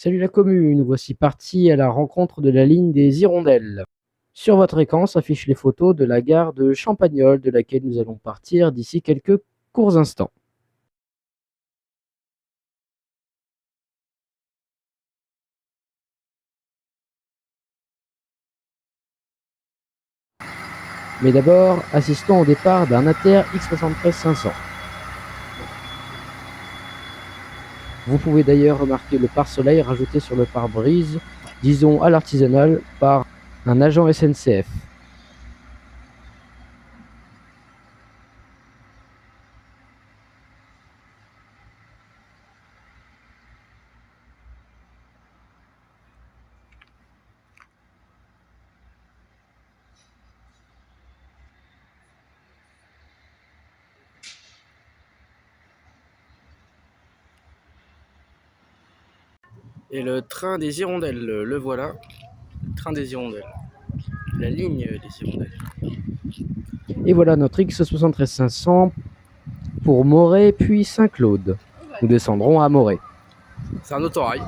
Salut la commune, voici parti à la rencontre de la ligne des Hirondelles. Sur votre écran s'affichent les photos de la gare de Champagnole de laquelle nous allons partir d'ici quelques courts instants. Mais d'abord, assistons au départ d'un Inter X73 500. Vous pouvez d'ailleurs remarquer le pare-soleil rajouté sur le pare-brise, disons à l'artisanal, par un agent SNCF. Et le train des Hirondelles, le voilà, le train des Hirondelles, la ligne des Hirondelles. Et voilà notre X73 500 pour Moret puis Saint-Claude. Nous descendrons à Moret. C'est un autorail.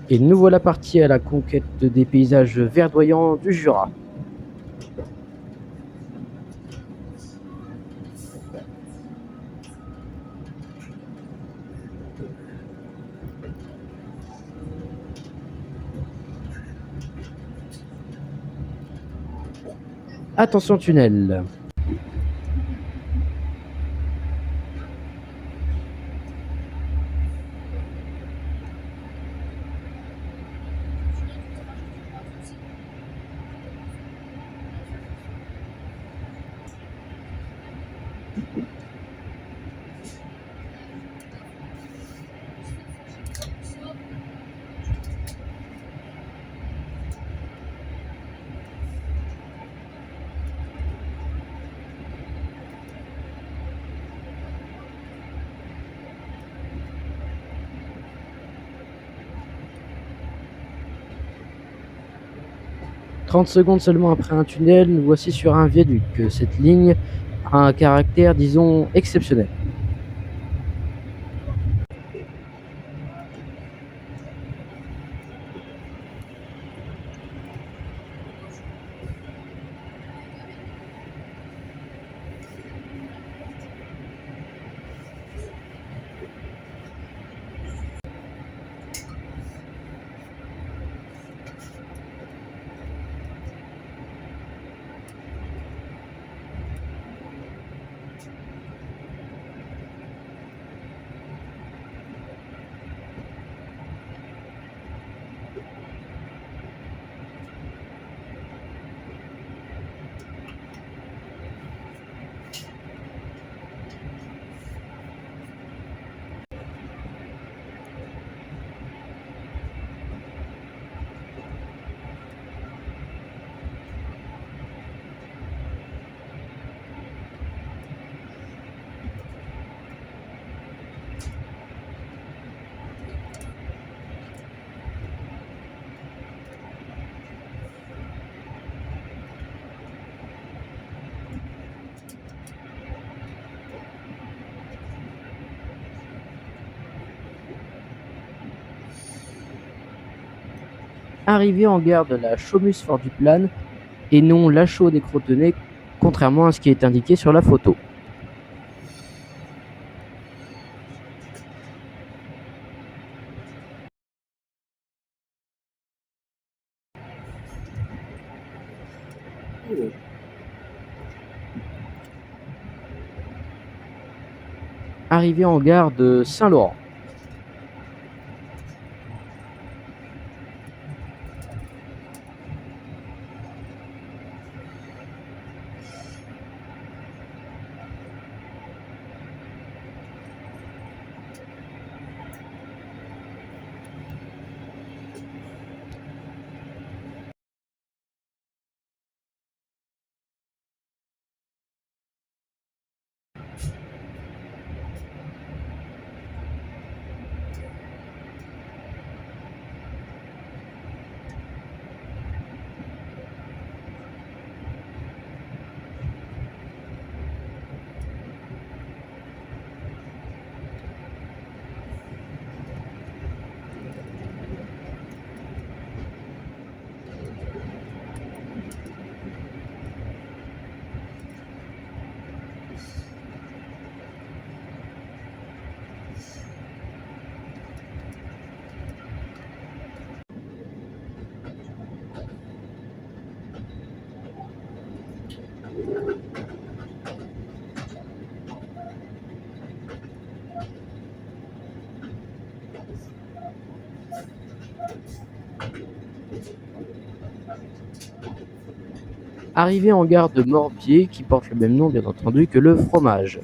Et nous voilà partis à la conquête des paysages verdoyants du Jura. Attention tunnel. « 30 secondes seulement après un tunnel, nous voici sur un viaduc. Cette ligne a un caractère, disons, exceptionnel. Arrivé en gare de la Chaumus-Fort-du-Plane et non La Chaux-des-Crotenay, contrairement à ce qui est indiqué sur la photo. Arrivé en gare de Saint-Laurent. Arrivé en gare de Morbier, qui porte le même nom bien entendu que le fromage.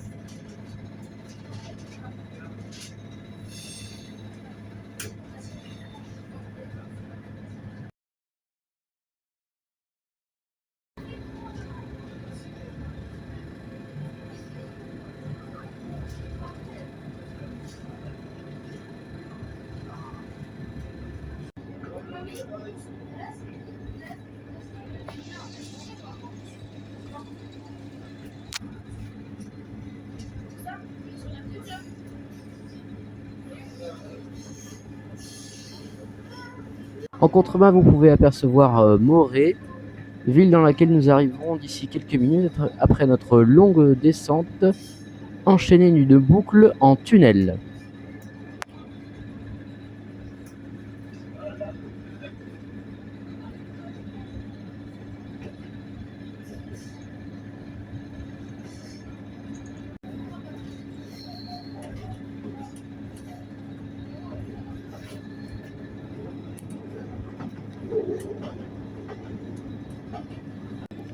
En contrebas, vous pouvez apercevoir Morée, ville dans laquelle nous arriverons d'ici quelques minutes après notre longue descente enchaînée d'une boucle en tunnel.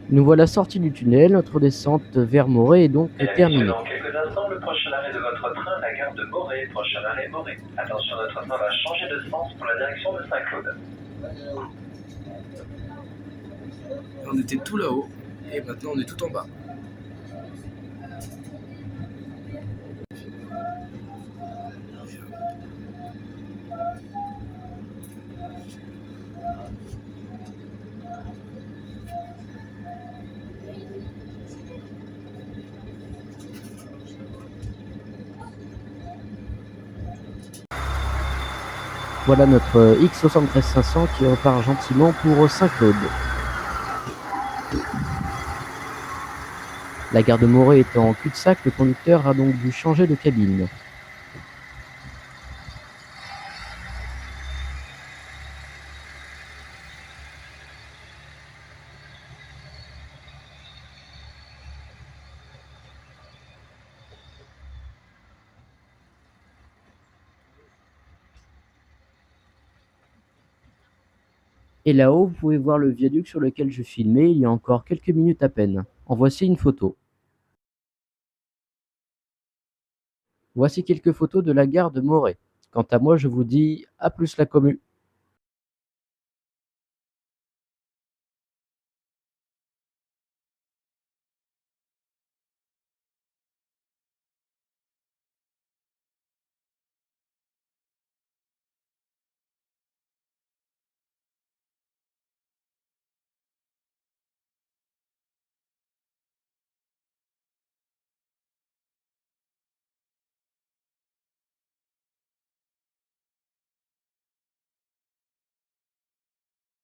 Nous voilà sortis du tunnel, notre descente vers Morée est donc terminée. Dans quelques instants, le prochain arrêt de votre train, la gare de Morée. Prochain arrêt, Morée. Attention, notre train va changer de sens pour la direction de Saint-Claude. On était tout là-haut et maintenant on est tout en bas. Voilà notre X73 500 qui repart gentiment pour Saint-Claude. La gare de Morée étant en cul-de-sac, le conducteur a donc dû changer de cabine. Et là-haut, vous pouvez voir le viaduc sur lequel je filmais il y a encore quelques minutes à peine. En voici une photo. Voici quelques photos de la gare de Morée. Quant à moi, je vous dis à plus la commu.